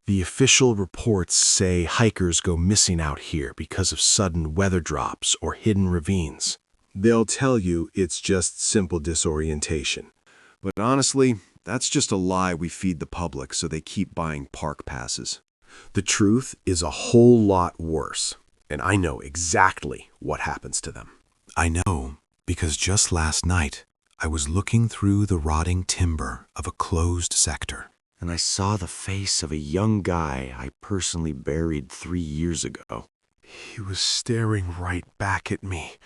The official reports say hikers go missing out here because of sudden weather drops or hidden ravines. They'll tell you it's just simple disorientation. But honestly, that's just a lie we feed the public so they keep buying park passes. The truth is a whole lot worse, and I know exactly what happens to them. I know because just last night, I was looking through the rotting timber of a closed sector. And I saw the face of a young guy I personally buried 3 years ago. He was staring right back at me.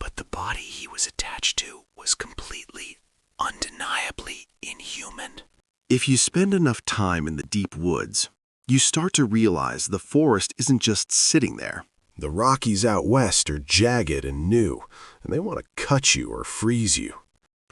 But the body he was attached to was completely, undeniably inhuman. If you spend enough time in the deep woods, you start to realize the forest isn't just sitting there. The Rockies out west are jagged and new, and they want to cut you or freeze you.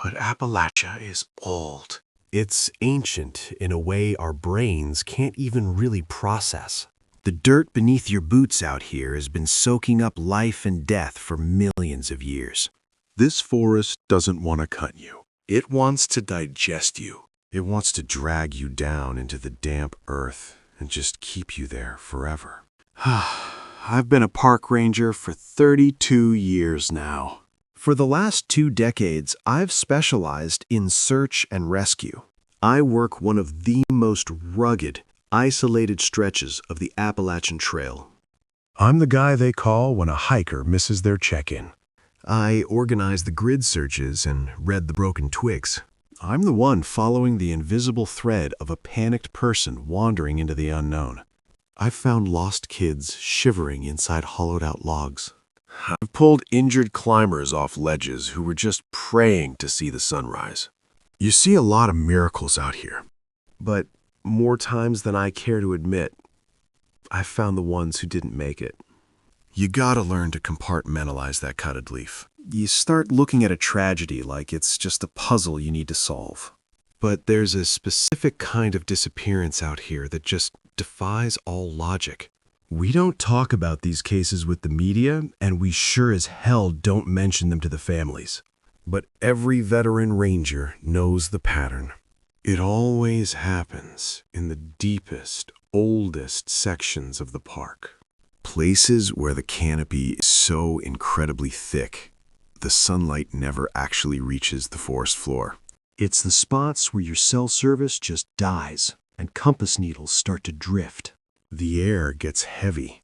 But Appalachia is old. It's ancient in a way our brains can't even really process. The dirt beneath your boots out here has been soaking up life and death for millions of years. This forest doesn't want to cut you. It wants to digest you. It wants to drag you down into the damp earth and just keep you there forever. I've been a park ranger for 32 years now. For the last 2 decades, I've specialized in search and rescue. I work one of the most rugged, isolated stretches of the Appalachian Trail. I'm the guy they call when a hiker misses their check-in. I organize the grid searches and read the broken twigs. I'm the one following the invisible thread of a panicked person wandering into the unknown. I've found lost kids shivering inside hollowed-out logs. I've pulled injured climbers off ledges who were just praying to see the sunrise. You see a lot of miracles out here, but more times than I care to admit, I've found the ones who didn't make it. You gotta learn to compartmentalize that cutted leaf. You start looking at a tragedy like it's just a puzzle you need to solve. But there's a specific kind of disappearance out here that just defies all logic. We don't talk about these cases with the media, and we sure as hell don't mention them to the families. But every veteran ranger knows the pattern. It always happens in the deepest, oldest sections of the park. Places where the canopy is so incredibly thick, the sunlight never actually reaches the forest floor. It's the spots where your cell service just dies, and compass needles start to drift. The air gets heavy,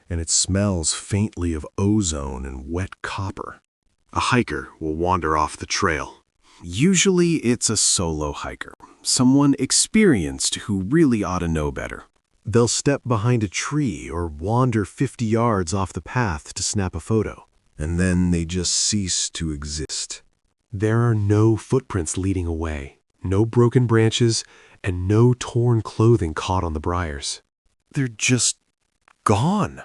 and it smells faintly of ozone and wet copper. A hiker will wander off the trail. Usually it's a solo hiker, someone experienced who really ought to know better. They'll step behind a tree or wander 50 yards off the path to snap a photo, and then they just cease to exist. There are no footprints leading away, no broken branches, and no torn clothing caught on the briars. They're just gone.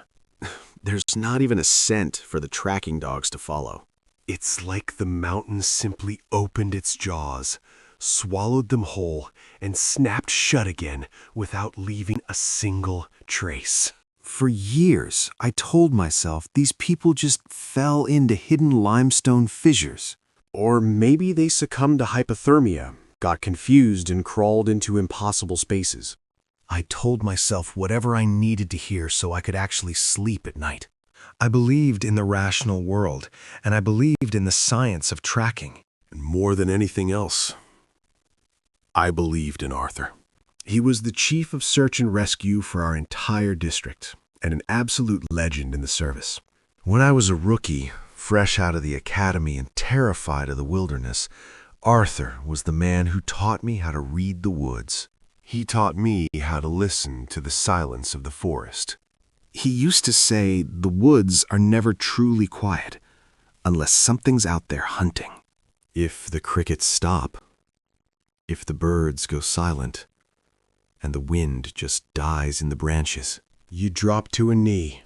There's not even a scent for the tracking dogs to follow. It's like the mountain simply opened its jaws, swallowed them whole, and snapped shut again without leaving a single trace. For years, I told myself these people just fell into hidden limestone fissures. Or maybe they succumbed to hypothermia, got confused, and crawled into impossible spaces. I told myself whatever I needed to hear so I could actually sleep at night. I believed in the rational world, and I believed in the science of tracking. And more than anything else, I believed in Arthur. He was the chief of search and rescue for our entire district, and an absolute legend in the service. When I was a rookie, fresh out of the academy and terrified of the wilderness, Arthur was the man who taught me how to read the woods. He taught me how to listen to the silence of the forest. He used to say the woods are never truly quiet unless something's out there hunting. If the crickets stop, if the birds go silent, and the wind just dies in the branches, you drop to a knee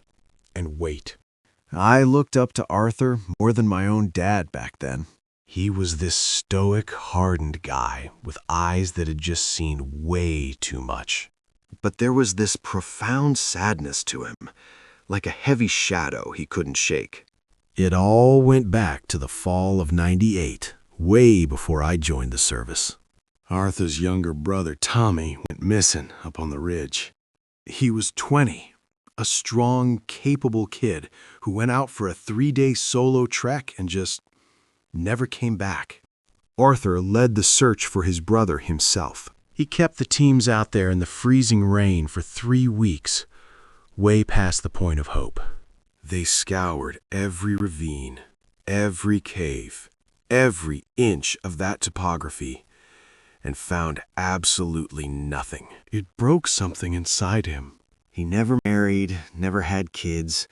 and wait. I looked up to Arthur more than my own dad back then. He was this stoic, hardened guy with eyes that had just seen way too much. But there was this profound sadness to him, like a heavy shadow he couldn't shake. It all went back to the fall of '98, way before I joined the service. Arthur's younger brother, Tommy, went missing up on the ridge. He was 20, a strong, capable kid who went out for a 3-day solo trek and just never came back. Arthur led the search for his brother himself. He kept the teams out there in the freezing rain for 3 weeks, way past the point of hope. They scoured every ravine, every cave, every inch of that topography, and found absolutely nothing. It broke something inside him. He never married, never had kids,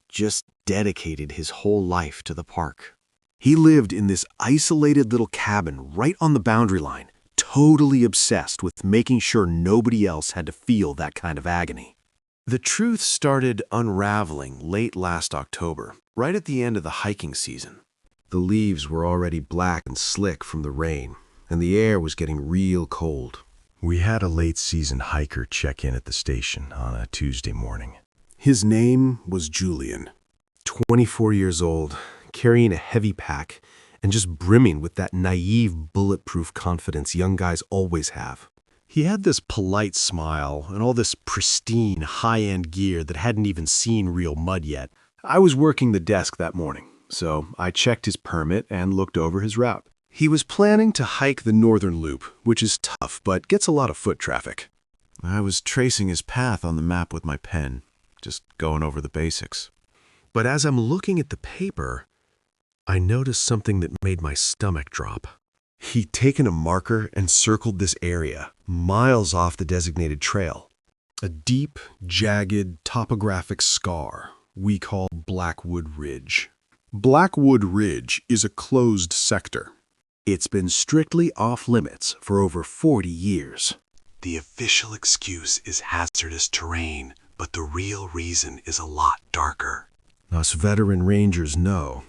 just dedicated his whole life to the park. He lived in this isolated little cabin right on the boundary line, totally obsessed with making sure nobody else had to feel that kind of agony. The truth started unraveling late last October, right at the end of the hiking season. The leaves were already black and slick from the rain, and the air was getting real cold. We had a late-season hiker check in at the station on a Tuesday morning. His name was Julian, 24 years old, carrying a heavy pack, and just brimming with that naive, bulletproof confidence young guys always have. He had this polite smile and all this pristine, high-end gear that hadn't even seen real mud yet. I was working the desk that morning, so I checked his permit and looked over his route. He was planning to hike the northern loop, which is tough but gets a lot of foot traffic. I was tracing his path on the map with my pen, just going over the basics. But as I'm looking at the paper, I noticed something that made my stomach drop. He'd taken a marker and circled this area, miles off the designated trail. A deep, jagged, topographic scar we call Blackwood Ridge. Blackwood Ridge is a closed sector. It's been strictly off-limits for over 40 years. The official excuse is hazardous terrain, but the real reason is a lot darker. Us veteran rangers know.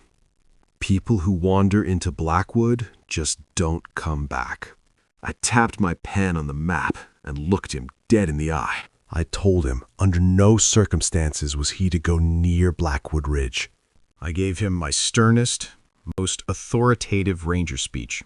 People who wander into Blackwood just don't come back. I tapped my pen on the map and looked him dead in the eye. I told him under no circumstances was he to go near Blackwood Ridge. I gave him my sternest, most authoritative ranger speech.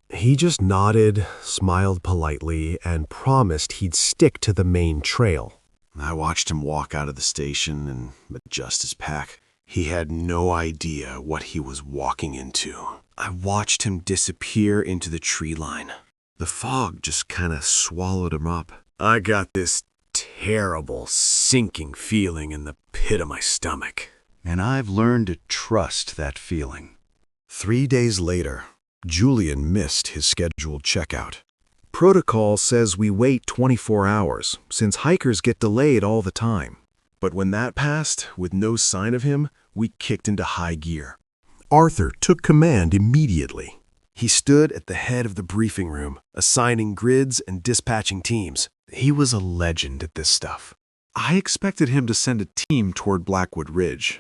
He just nodded, smiled politely, and promised he'd stick to the main trail. I watched him walk out of the station and adjust his pack. He had no idea what he was walking into. I watched him disappear into the tree line. The fog just kind of swallowed him up. I got this terrible, sinking feeling in the pit of my stomach. And I've learned to trust that feeling. 3 days later, Julian missed his scheduled checkout. Protocol says we wait 24 hours, since hikers get delayed all the time. But when that passed, with no sign of him, we kicked into high gear. Arthur took command immediately. He stood at the head of the briefing room, assigning grids and dispatching teams. He was a legend at this stuff. I expected him to send a team toward Blackwood Ridge.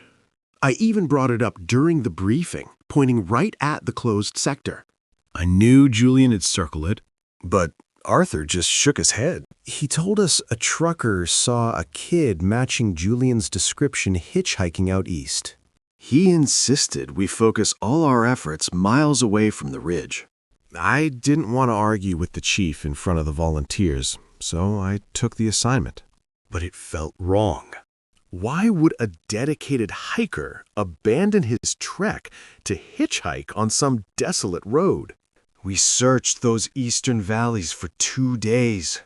I even brought it up during the briefing, pointing right at the closed sector. I knew Julian had circled it, but Arthur just shook his head. He told us a trucker saw a kid matching Julian's description hitchhiking out east. He insisted we focus all our efforts miles away from the ridge. I didn't want to argue with the chief in front of the volunteers, so I took the assignment. But it felt wrong. Why would a dedicated hiker abandon his trek to hitchhike on some desolate road? We searched those eastern valleys for 2 days.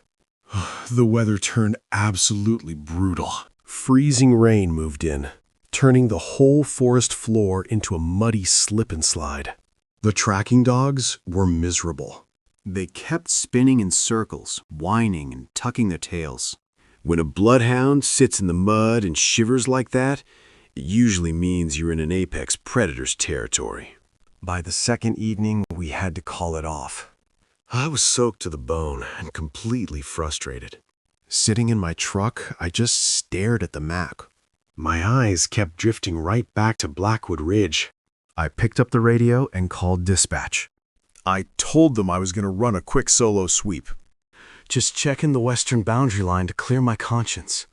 The weather turned absolutely brutal. Freezing rain moved in, turning the whole forest floor into a muddy slip and slide. The tracking dogs were miserable. They kept spinning in circles, whining and tucking their tails. When a bloodhound sits in the mud and shivers like that, it usually means you're in an apex predator's territory. By the second evening, we had to call it off. I was soaked to the bone and completely frustrated. Sitting in my truck, I just stared at the map. My eyes kept drifting right back to Blackwood Ridge. I picked up the radio and called dispatch. I told them I was going to run a quick solo sweep. Just checking the western boundary line to clear my conscience.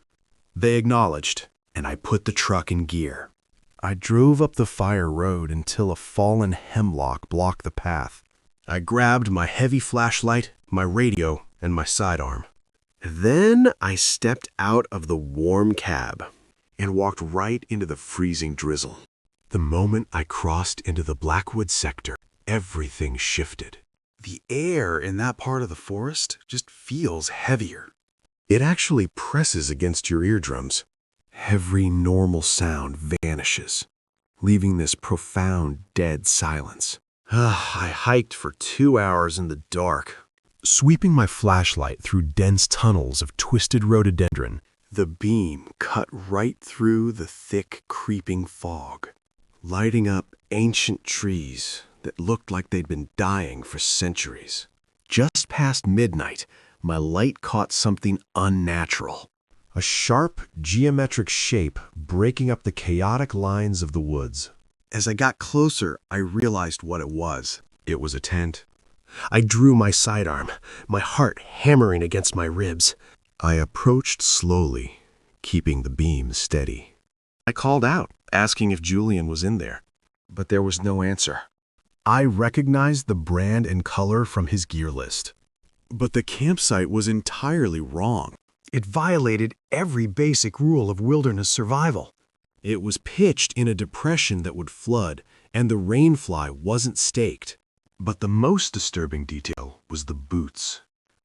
They acknowledged, and I put the truck in gear. I drove up the fire road until a fallen hemlock blocked the path. I grabbed my heavy flashlight, my radio, and my sidearm. Then I stepped out of the warm cab and walked right into the freezing drizzle. The moment I crossed into the Blackwood sector, everything shifted. The air in that part of the forest just feels heavier. It actually presses against your eardrums. Every normal sound vanishes, leaving this profound, dead silence. I hiked for 2 hours in the dark, Sweeping my flashlight through dense tunnels of twisted rhododendron, the beam cut right through the thick, creeping fog, lighting up ancient trees that looked like they'd been dying for centuries. Just past midnight, my light caught something unnatural. a sharp, geometric shape breaking up the chaotic lines of the woods. As I got closer, I realized what it was. It was a tent. I drew my sidearm, my heart hammering against my ribs. I approached slowly, keeping the beam steady. I called out, asking if Julian was in there, but there was no answer. I recognized the brand and color from his gear list. But the campsite was entirely wrong. It violated every basic rule of wilderness survival. It was pitched in a depression that would flood, and the rainfly wasn't staked. But the most disturbing detail was the boots.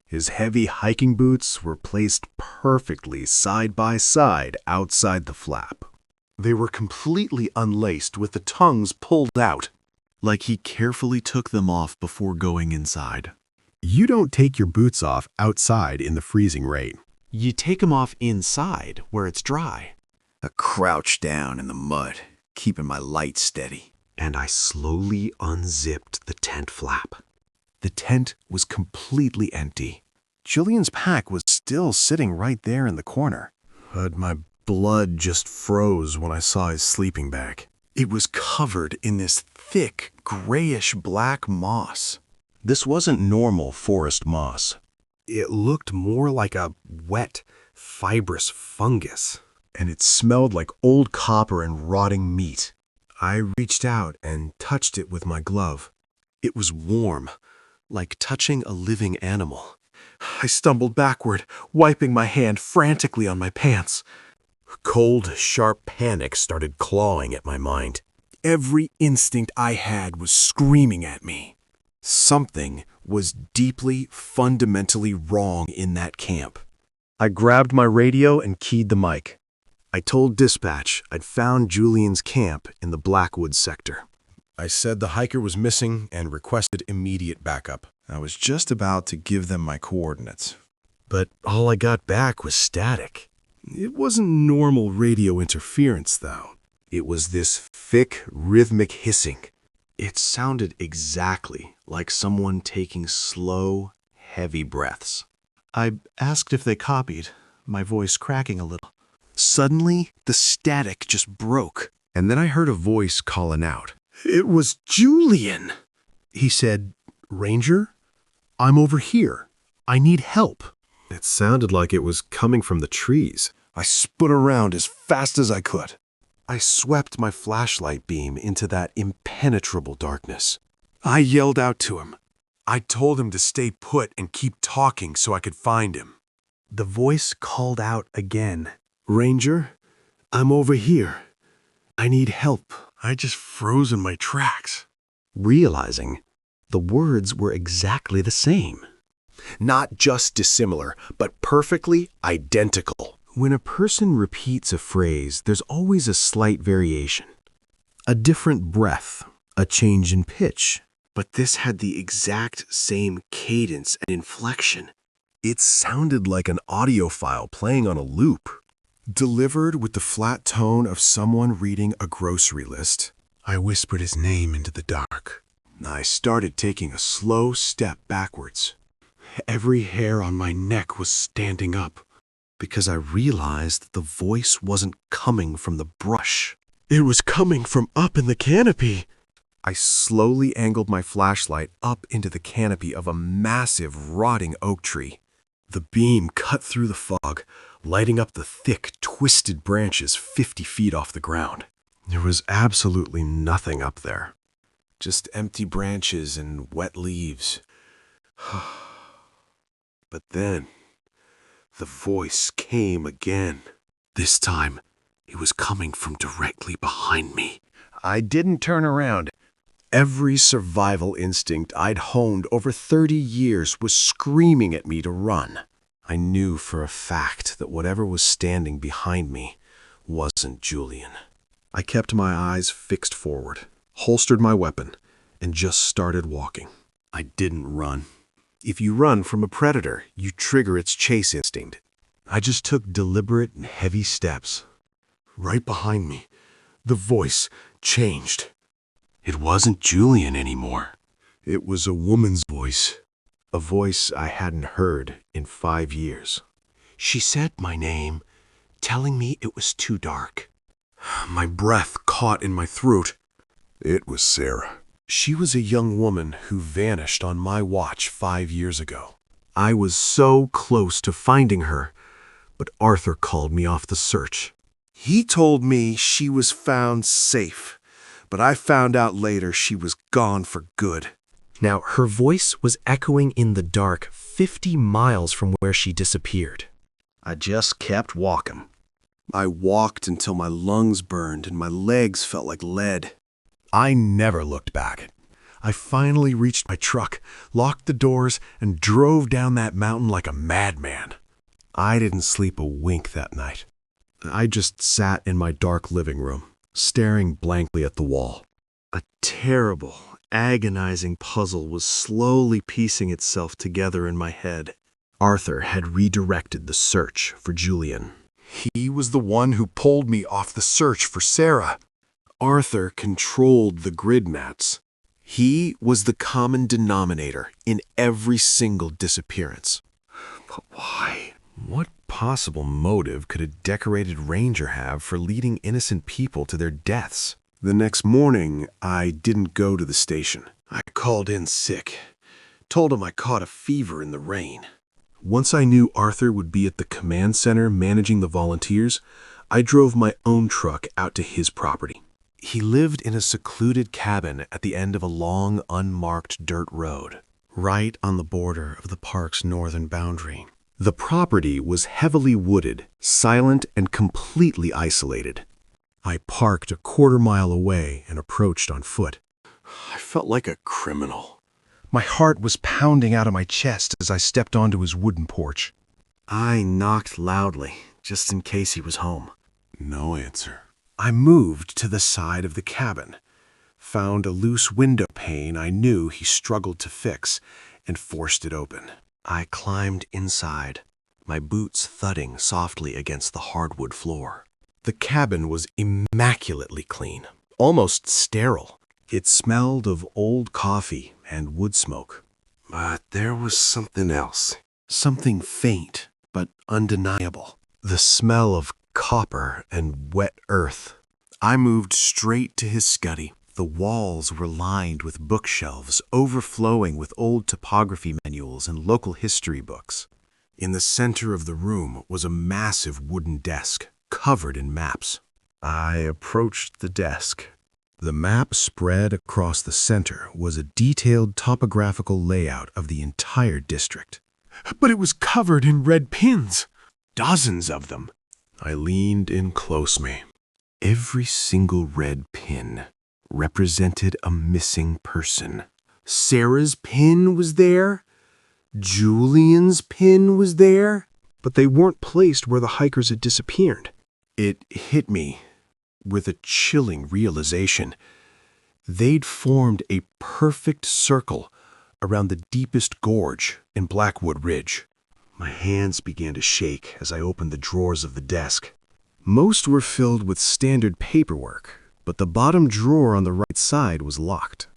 His heavy hiking boots were placed perfectly side by side outside the flap. They were completely unlaced with the tongues pulled out, like he carefully took them off before going inside. You don't take your boots off outside in the freezing rain. You take 'em off inside, where it's dry. I crouched down in the mud, keeping my light steady. And I slowly unzipped the tent flap. The tent was completely empty. Julian's pack was still sitting right there in the corner. But my blood just froze when I saw his sleeping bag. It was covered in this thick, grayish-black moss. This wasn't normal forest moss. It looked more like a wet, fibrous fungus. And it smelled like old copper and rotting meat. I reached out and touched it with my glove. It was warm, like touching a living animal. I stumbled backward, wiping my hand frantically on my pants. Cold, sharp panic started clawing at my mind. Every instinct I had was screaming at me. Something was deeply, fundamentally wrong in that camp. I grabbed my radio and keyed the mic. I told dispatch I'd found Julian's camp in the Blackwood sector. I said the hiker was missing and requested immediate backup. I was just about to give them my coordinates. But all I got back was static. It wasn't normal radio interference, though. It was this thick, rhythmic hissing. It sounded exactly like someone taking slow, heavy breaths. I asked if they copied, my voice cracking a little. Suddenly, the static just broke, and then I heard a voice calling out. It was Julian! He said, "Ranger, I'm over here. I need help." It sounded like it was coming from the trees. I spun around as fast as I could. I swept my flashlight beam into that impenetrable darkness. I yelled out to him. I told him to stay put and keep talking so I could find him. The voice called out again. Ranger, I'm over here. I need help. I just froze in my tracks. Realizing the words were exactly the same. Not just dissimilar, but perfectly identical. When a person repeats a phrase, there's always a slight variation. A different breath, a change in pitch. But this had the exact same cadence and inflection. It sounded like an audio file playing on a loop. Delivered with the flat tone of someone reading a grocery list, I whispered his name into the dark. I started taking a slow step backwards. Every hair on my neck was standing up because I realized the voice wasn't coming from the brush. It was coming from up in the canopy. I slowly angled my flashlight up into the canopy of a massive, rotting oak tree. The beam cut through the fog, lighting up the thick, twisted branches 50 feet off the ground. There was absolutely nothing up there. Just empty branches and wet leaves. But then, The voice came again. This time, it was coming from directly behind me. I didn't turn around. Every survival instinct I'd honed over 30 years was screaming at me to run. I knew for a fact that whatever was standing behind me wasn't Julian. I kept my eyes fixed forward, holstered my weapon, and just started walking. I didn't run. If you run from a predator, you trigger its chase instinct. I just took deliberate and heavy steps. Right behind me, the voice changed. It wasn't Julian anymore. It was a woman's voice. A voice I hadn't heard in 5 years. She said my name, telling me it was too dark. My breath caught in my throat. It was Sarah. She was a young woman who vanished on my watch 5 years ago. I was so close to finding her, but Arthur called me off the search. He told me she was found safe, but I found out later she was gone for good. Now, her voice was echoing in the dark 50 miles from where she disappeared. I just kept walking. I walked until my lungs burned and my legs felt like lead. I never looked back. I finally reached my truck, locked the doors, and drove down that mountain like a madman. I didn't sleep a wink that night. I just sat in my dark living room, staring blankly at the wall. A terrible, agonizing puzzle was slowly piecing itself together in my head. Arthur had redirected the search for Julian. He was the one who pulled me off the search for Sarah. Arthur controlled the grid mats. He was the common denominator in every single disappearance. But why? What possible motive could a decorated ranger have for leading innocent people to their deaths? The next morning, I didn't go to the station. I called in sick, told him I caught a fever in the rain. Once I knew Arthur would be at the command center managing the volunteers, I drove my own truck out to his property. He lived in a secluded cabin at the end of a long, unmarked dirt road, right on the border of the park's northern boundary. The property was heavily wooded, silent, and completely isolated. I parked a quarter-mile away and approached on foot. I felt like a criminal. My heart was pounding out of my chest as I stepped onto his wooden porch. I knocked loudly, just in case he was home. No answer. I moved to the side of the cabin, found a loose window pane I knew he struggled to fix, and forced it open. I climbed inside, my boots thudding softly against the hardwood floor. The cabin was immaculately clean, almost sterile. It smelled of old coffee and wood smoke. But there was something else, something faint but undeniable. The smell of copper and wet earth. I moved straight to his study. The walls were lined with bookshelves overflowing with old topography manuals and local history books. In the center of the room was a massive wooden desk covered in maps. I approached the desk. The map spread across the center was a detailed topographical layout of the entire district. But it was covered in red pins. Dozens of them. I leaned in close me. Every single red pin represented a missing person. Sarah's pin was there. Julian's pin was there. But they weren't placed where the hikers had disappeared. It hit me with a chilling realization. They'd formed a perfect circle around the deepest gorge in Blackwood Ridge. My hands began to shake as I opened the drawers of the desk. Most were filled with standard paperwork, but the bottom drawer on the right side was locked.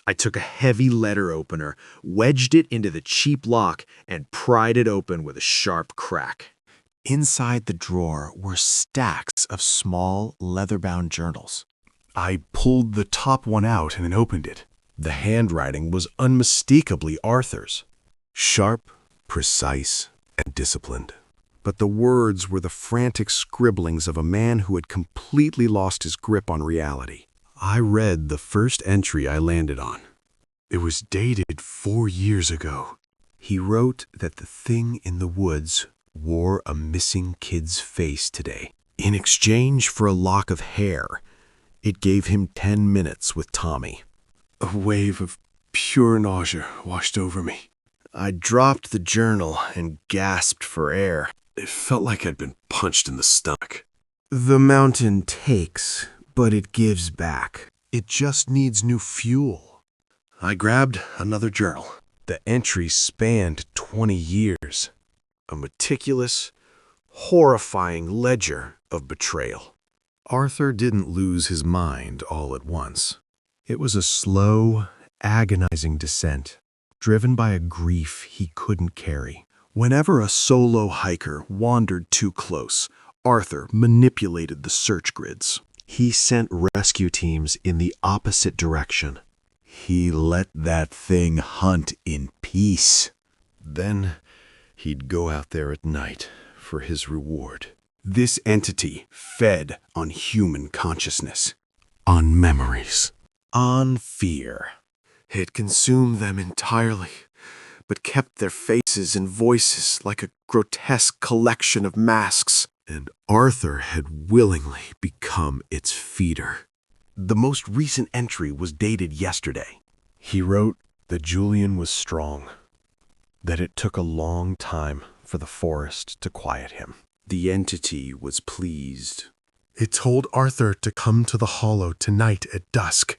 I took a heavy letter opener, wedged it into the cheap lock, and pried it open with a sharp crack. Inside the drawer were stacks of small, leather-bound journals. I pulled the top one out and then opened it. The handwriting was unmistakably Arthur's. Sharp, precise, and disciplined. But the words were the frantic scribblings of a man who had completely lost his grip on reality. I read the first entry I landed on. It was dated 4 years ago. He wrote that the thing in the woods wore a missing kid's face today. In exchange for a lock of hair, it gave him 10 minutes with Tommy. A wave of pure nausea washed over me. I dropped the journal and gasped for air. It felt like I'd been punched in the stomach. The mountain takes, but it gives back. It just needs new fuel. I grabbed another journal. The entry spanned 20 years. A meticulous, horrifying ledger of betrayal. Arthur didn't lose his mind all at once. It was a slow, agonizing descent, driven by a grief he couldn't carry. Whenever a solo hiker wandered too close, Arthur manipulated the search grids. He sent rescue teams in the opposite direction. He let that thing hunt in peace. Then he'd go out there at night for his reward. This entity fed on human consciousness, on memories, on fear. It consumed them entirely, but kept their faces and voices like a grotesque collection of masks. And Arthur had willingly become its feeder. The most recent entry was dated yesterday. He wrote that Julian was strong, that it took a long time for the forest to quiet him. The entity was pleased. It told Arthur to come to the hollow tonight at dusk.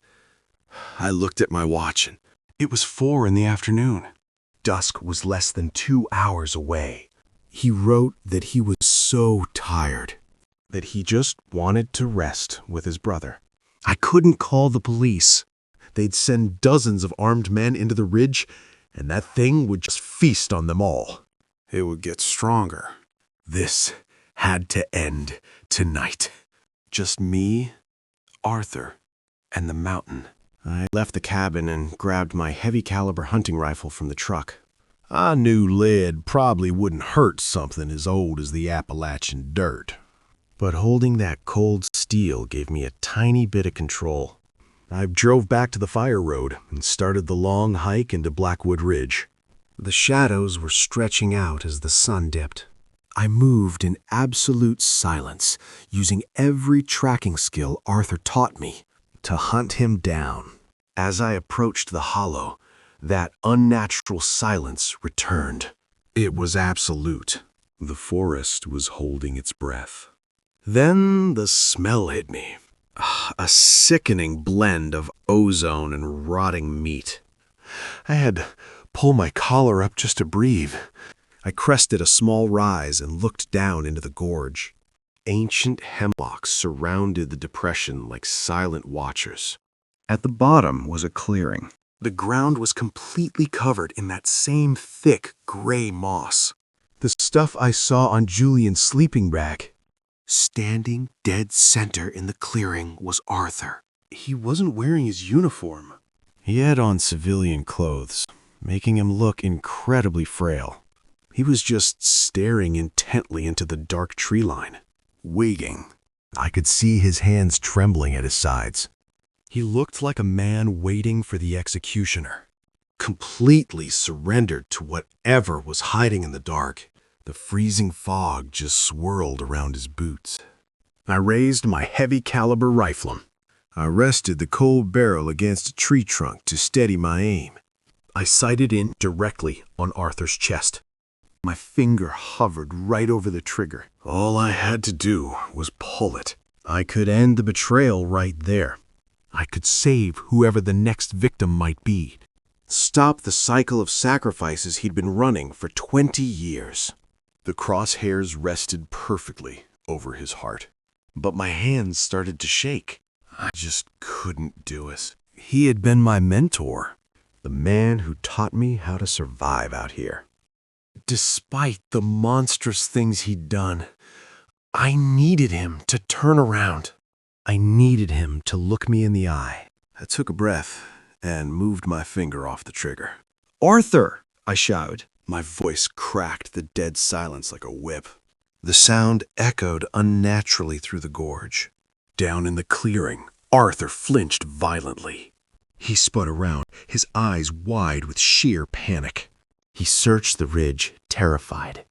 I looked at my watch and it was 4 in the afternoon. Dusk was less than 2 hours away. He wrote that he was so tired, that he just wanted to rest with his brother. I couldn't call the police. They'd send dozens of armed men into the ridge, and that thing would just feast on them all. It would get stronger. This had to end tonight. Just me, Arthur, and the mountain. I left the cabin and grabbed my heavy caliber hunting rifle from the truck. I knew lead probably wouldn't hurt something as old as the Appalachian dirt. But holding that cold steel gave me a tiny bit of control. I drove back to the fire road and started the long hike into Blackwood Ridge. The shadows were stretching out as the sun dipped. I moved in absolute silence, using every tracking skill Arthur taught me to hunt him down. As I approached the hollow, that unnatural silence returned. It was absolute. The forest was holding its breath. Then the smell hit me. A sickening blend of ozone and rotting meat. I had to pull my collar up just to breathe. I crested a small rise and looked down into the gorge. Ancient hemlocks surrounded the depression like silent watchers. At the bottom was a clearing. The ground was completely covered in that same thick gray moss. The stuff I saw on Julian's sleeping bag. Standing dead center in the clearing was Arthur. He wasn't wearing his uniform. He had on civilian clothes, making him look incredibly frail. He was just staring intently into the dark tree line, waiting. I could see his hands trembling at his sides. He looked like a man waiting for the executioner, completely surrendered to whatever was hiding in the dark. The freezing fog just swirled around his boots. I raised my heavy caliber rifle. I rested the cold barrel against a tree trunk to steady my aim. I sighted in directly on Arthur's chest. My finger hovered right over the trigger. All I had to do was pull it. I could end the betrayal right there. I could save whoever the next victim might be. Stop the cycle of sacrifices he'd been running for 20 years. The crosshairs rested perfectly over his heart. But my hands started to shake. I just couldn't do it. He had been my mentor, the man who taught me how to survive out here. Despite the monstrous things he'd done, I needed him to turn around. I needed him to look me in the eye. I took a breath and moved my finger off the trigger. "Arthur!" I shouted. My voice cracked the dead silence like a whip. The sound echoed unnaturally through the gorge. Down in the clearing, Arthur flinched violently. He spun around, his eyes wide with sheer panic. He searched the ridge, terrified.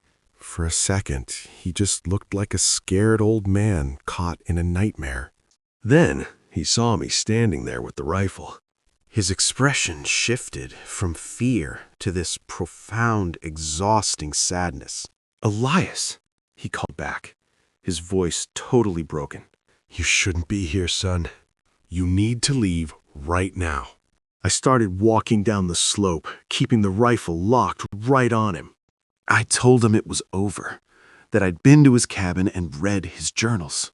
For a second, he just looked like a scared old man caught in a nightmare. Then he saw me standing there with the rifle. His expression shifted from fear to this profound, exhausting sadness. "Elias," he called back, his voice totally broken. "You shouldn't be here, son. You need to leave right now." I started walking down the slope, keeping the rifle locked right on him. I told him it was over, that I'd been to his cabin and read his journals.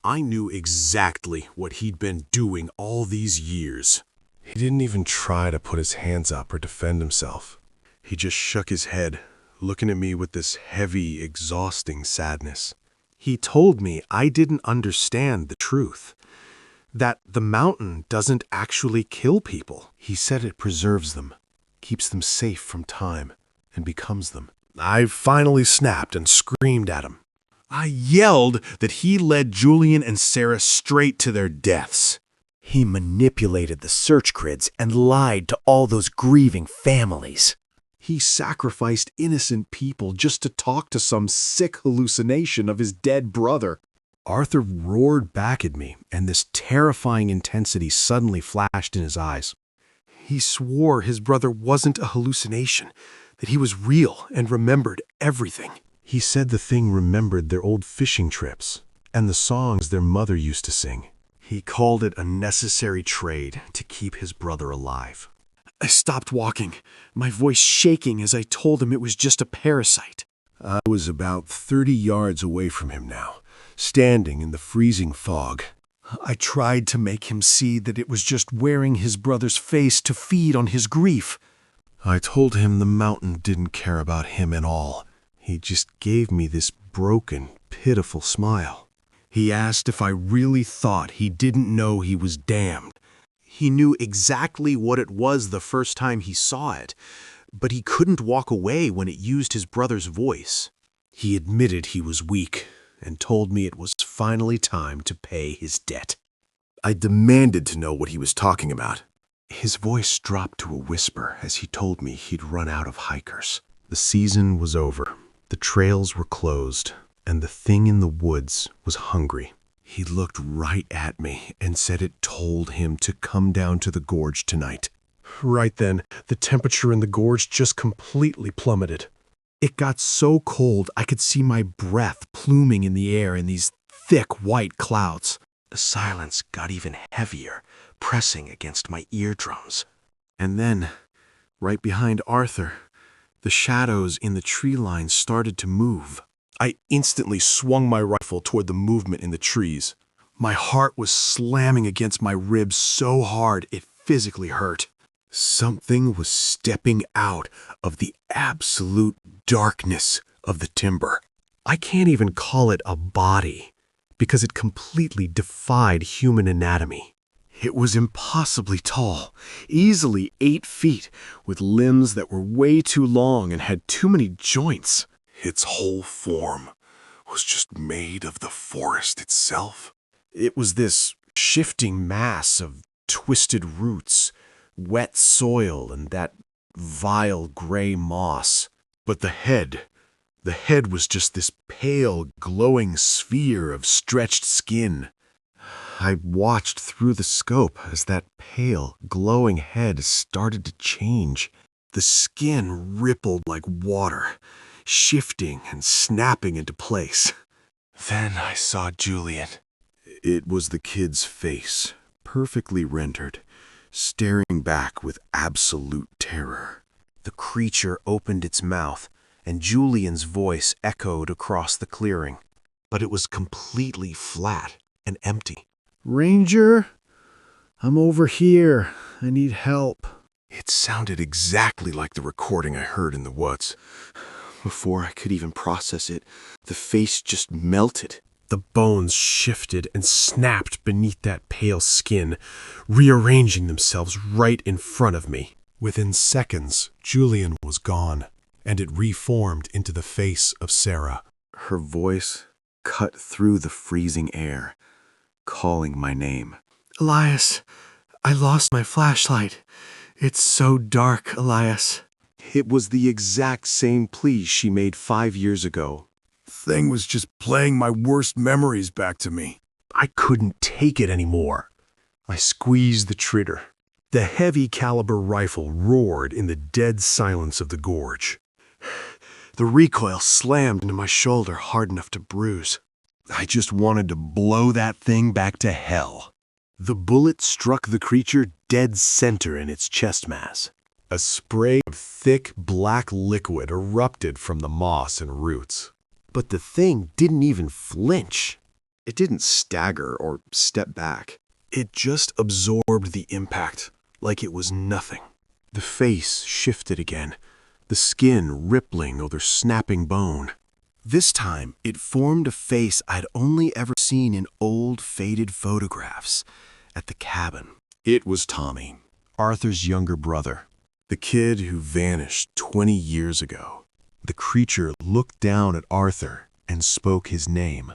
I knew exactly what he'd been doing all these years. He didn't even try to put his hands up or defend himself. He just shook his head, looking at me with this heavy, exhausting sadness. He told me I didn't understand the truth, that the mountain doesn't actually kill people. He said it preserves them, keeps them safe from time, and becomes them. I finally snapped and screamed at him. I yelled that he led Julian and Sarah straight to their deaths. He manipulated the search grids and lied to all those grieving families. He sacrificed innocent people just to talk to some sick hallucination of his dead brother. Arthur roared back at me, and this terrifying intensity suddenly flashed in his eyes. He swore his brother wasn't a hallucination, that he was real and remembered everything. He said the thing remembered their old fishing trips and the songs their mother used to sing. He called it a necessary trade to keep his brother alive. I stopped walking, my voice shaking as I told him it was just a parasite. I was about 30 yards away from him now, standing in the freezing fog. I tried to make him see that it was just wearing his brother's face to feed on his grief. I told him the mountain didn't care about him at all. He just gave me this broken, pitiful smile. He asked if I really thought he didn't know he was damned. He knew exactly what it was the first time he saw it, but he couldn't walk away when it used his brother's voice. He admitted he was weak and told me it was finally time to pay his debt. I demanded to know what he was talking about. His voice dropped to a whisper as he told me he'd run out of hikers. The season was over. The trails were closed, and the thing in the woods was hungry. He looked right at me and said it told him to come down to the gorge tonight. Right then, the temperature in the gorge just completely plummeted. It got so cold I could see my breath pluming in the air in these thick white clouds. The silence got even heavier, pressing against my eardrums. And then, right behind Arthur, the shadows in the tree line started to move. I instantly swung my rifle toward the movement in the trees. My heart was slamming against my ribs so hard it physically hurt. Something was stepping out of the absolute darkness of the timber. I can't even call it a body, because it completely defied human anatomy. It was impossibly tall, easily 8 feet, with limbs that were way too long and had too many joints. Its whole form was just made of the forest itself. It was this shifting mass of twisted roots, wet soil, and that vile gray moss. But the head was just this pale, glowing sphere of stretched skin. I watched through the scope as that pale, glowing head started to change. The skin rippled like water, shifting and snapping into place. Then I saw Julian. It was the kid's face, perfectly rendered, staring back with absolute terror. The creature opened its mouth, and Julian's voice echoed across the clearing. But it was completely flat and empty. "Ranger, I'm over here. I need help." It sounded exactly like the recording I heard in the woods. Before I could even process it, the face just melted. The bones shifted and snapped beneath that pale skin, rearranging themselves right in front of me. Within seconds, Julian was gone, and it reformed into the face of Sarah. Her voice cut through the freezing air, calling my name. "Elias, I lost my flashlight. It's so dark, Elias." It was the exact same plea she made 5 years ago. Thing was just playing my worst memories back to me. I couldn't take it anymore. I squeezed the trigger. The heavy caliber rifle roared in the dead silence of the gorge. The recoil slammed into my shoulder hard enough to bruise. I just wanted to blow that thing back to hell. The bullet struck the creature dead center in its chest mass. A spray of thick black liquid erupted from the moss and roots. But the thing didn't even flinch. It didn't stagger or step back. It just absorbed the impact like it was nothing. The face shifted again, the skin rippling over snapping bone. This time, it formed a face I'd only ever seen in old, faded photographs at the cabin. It was Tommy, Arthur's younger brother, the kid who vanished 20 years ago. The creature looked down at Arthur and spoke his name.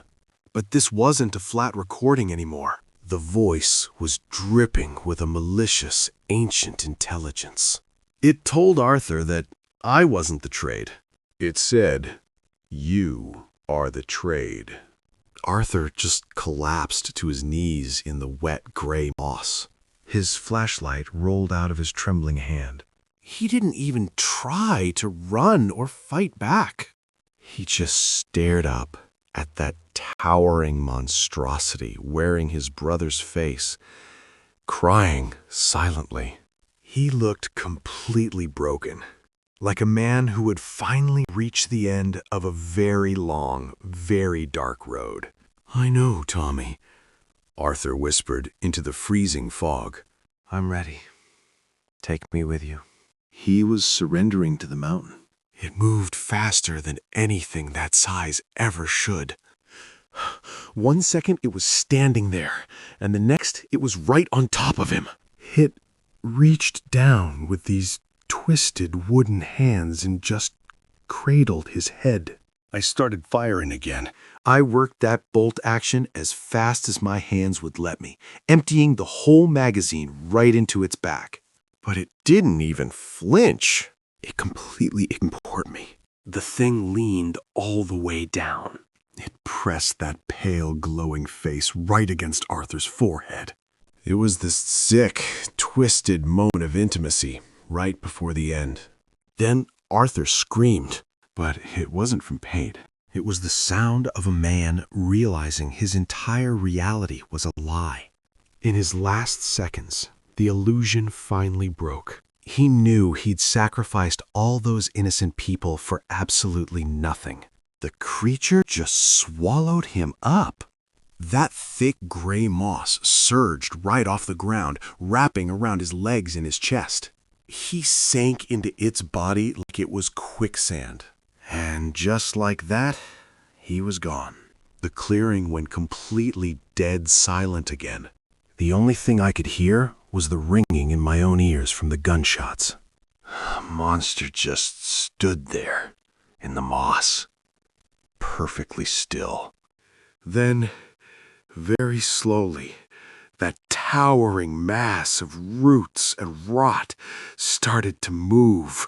But this wasn't a flat recording anymore. The voice was dripping with a malicious, ancient intelligence. It told Arthur that I wasn't the trade. It said, "You are the trade." Arthur just collapsed to his knees in the wet gray moss. His flashlight rolled out of his trembling hand. He didn't even try to run or fight back. He just stared up at that towering monstrosity wearing his brother's face, crying silently. He looked completely broken, like a man who would finally reach the end of a very long, very dark road. "I know, Tommy," Arthur whispered into the freezing fog. "I'm ready. Take me with you." He was surrendering to the mountain. It moved faster than anything that size ever should. 1 second it was standing there, and the next it was right on top of him. It reached down with these twisted wooden hands and just cradled his head. I started firing again. I worked that bolt action as fast as my hands would let me, emptying the whole magazine right into its back. But it didn't even flinch. It completely ignored me. The thing leaned all the way down. It pressed that pale, glowing face right against Arthur's forehead. It was this sick, twisted moment of intimacy right before the end. Then Arthur screamed, but it wasn't from pain. It was the sound of a man realizing his entire reality was a lie. In his last seconds, the illusion finally broke. He knew he'd sacrificed all those innocent people for absolutely nothing. The creature just swallowed him up. That thick gray moss surged right off the ground, wrapping around his legs and his chest. He sank into its body like it was quicksand. And just like that, he was gone. The clearing went completely dead silent again. The only thing I could hear was the ringing in my own ears from the gunshots. The monster just stood there in the moss, perfectly still. Then, very slowly, that towering mass of roots and rot started to move.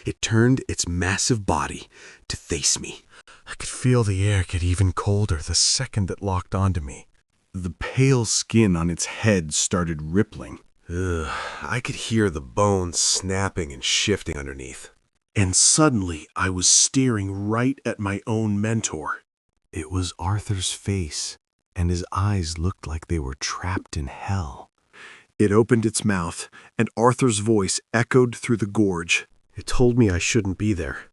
It turned its massive body to face me. I could feel the air get even colder the second it locked onto me. The pale skin on its head started rippling. I could hear the bones snapping and shifting underneath. And suddenly I was staring right at my own mentor. It was Arthur's face, and his eyes looked like they were trapped in hell. It opened its mouth, and Arthur's voice echoed through the gorge. It told me I shouldn't be there,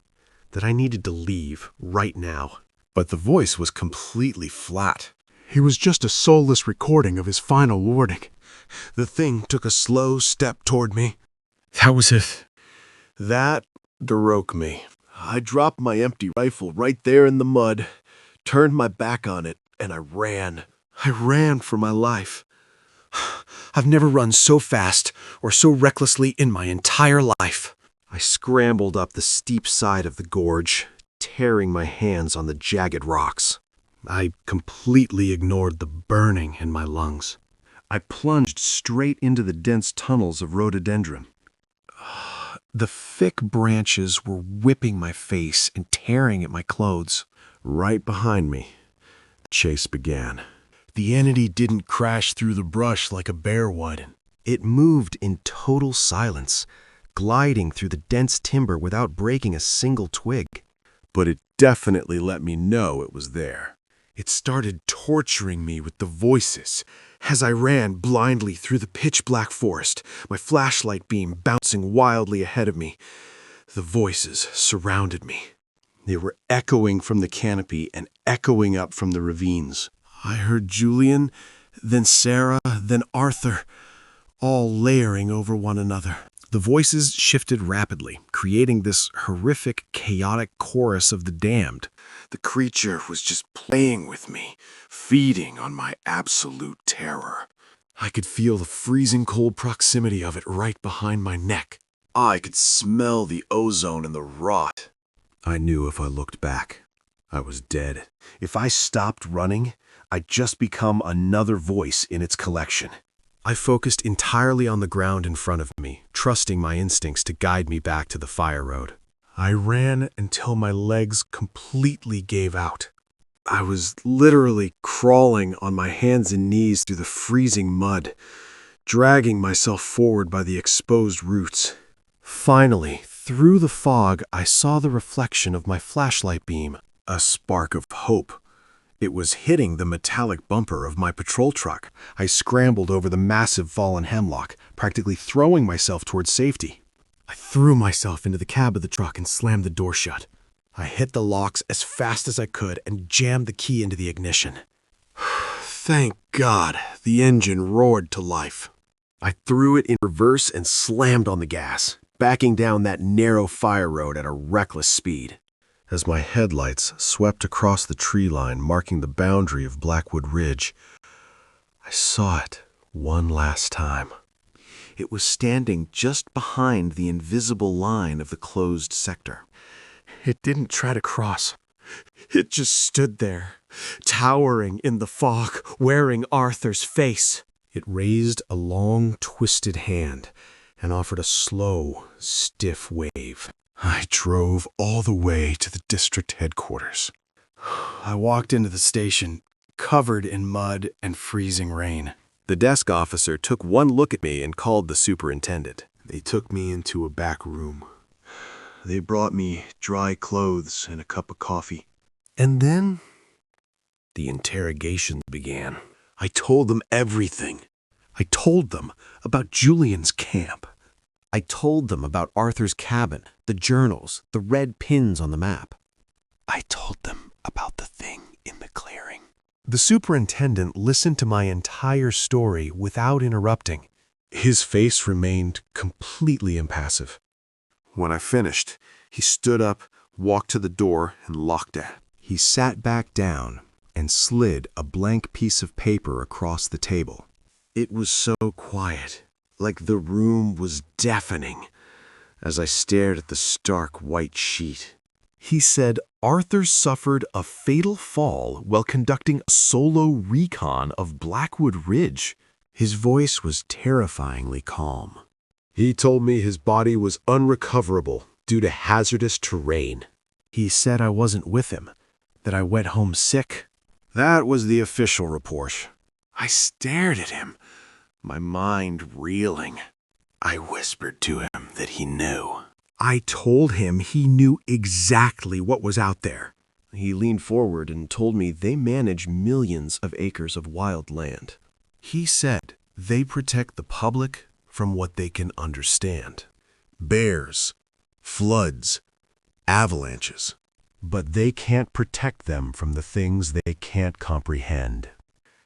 that I needed to leave right now. But the voice was completely flat. It was just a soulless recording of his final warning. The thing took a slow step toward me. That was it. That broke me. I dropped my empty rifle right there in the mud, turned my back on it, and I ran. I ran for my life. I've never run so fast or so recklessly in my entire life. I scrambled up the steep side of the gorge, tearing my hands on the jagged rocks. I completely ignored the burning in my lungs. I plunged straight into the dense tunnels of rhododendron. The thick branches were whipping my face and tearing at my clothes. Right behind me, the chase began. The entity didn't crash through the brush like a bear would. It moved in total silence, gliding through the dense timber without breaking a single twig. But it definitely let me know it was there. It started torturing me with the voices as I ran blindly through the pitch-black forest, my flashlight beam bouncing wildly ahead of me. The voices surrounded me. They were echoing from the canopy and echoing up from the ravines. I heard Julian, then Sarah, then Arthur, all layering over one another. The voices shifted rapidly, creating this horrific, chaotic chorus of the damned. The creature was just playing with me, feeding on my absolute terror. I could feel the freezing cold proximity of it right behind my neck. I could smell the ozone and the rot. I knew if I looked back, I was dead. If I stopped running, I'd just become another voice in its collection. I focused entirely on the ground in front of me, trusting my instincts to guide me back to the fire road. I ran until my legs completely gave out. I was literally crawling on my hands and knees through the freezing mud, dragging myself forward by the exposed roots. Finally, through the fog, I saw the reflection of my flashlight beam. A spark of hope. It was hitting the metallic bumper of my patrol truck. I scrambled over the massive fallen hemlock, practically throwing myself towards safety. I threw myself into the cab of the truck and slammed the door shut. I hit the locks as fast as I could and jammed the key into the ignition. Thank God, the engine roared to life. I threw it in reverse and slammed on the gas, backing down that narrow fire road at a reckless speed. As my headlights swept across the tree line marking the boundary of Blackwood Ridge, I saw it one last time. It was standing just behind the invisible line of the closed sector. It didn't try to cross. It just stood there, towering in the fog, wearing Arthur's face. It raised a long, twisted hand and offered a slow, stiff wave. I drove all the way to the district headquarters. I walked into the station, covered in mud and freezing rain. The desk officer took one look at me and called the superintendent. They took me into a back room. They brought me dry clothes and a cup of coffee. And then the interrogation began. I told them everything. I told them about Julian's camp. I told them about Arthur's cabin, the journals, the red pins on the map. I told them about the thing in the clearing. The superintendent listened to my entire story without interrupting. His face remained completely impassive. When I finished, he stood up, walked to the door, and locked it. He sat back down and slid a blank piece of paper across the table. It was so quiet, like the room was deafening, as I stared at the stark white sheet. He said Arthur suffered a fatal fall while conducting a solo recon of Blackwood Ridge. His voice was terrifyingly calm. He told me his body was unrecoverable due to hazardous terrain. He said I wasn't with him, that I went home sick. That was the official report. I stared at him, my mind reeling. I whispered to him that he knew. I told him he knew exactly what was out there. He leaned forward and told me they manage millions of acres of wild land. He said they protect the public from what they can understand. bears, floods, avalanches. But they can't protect them from the things they can't comprehend.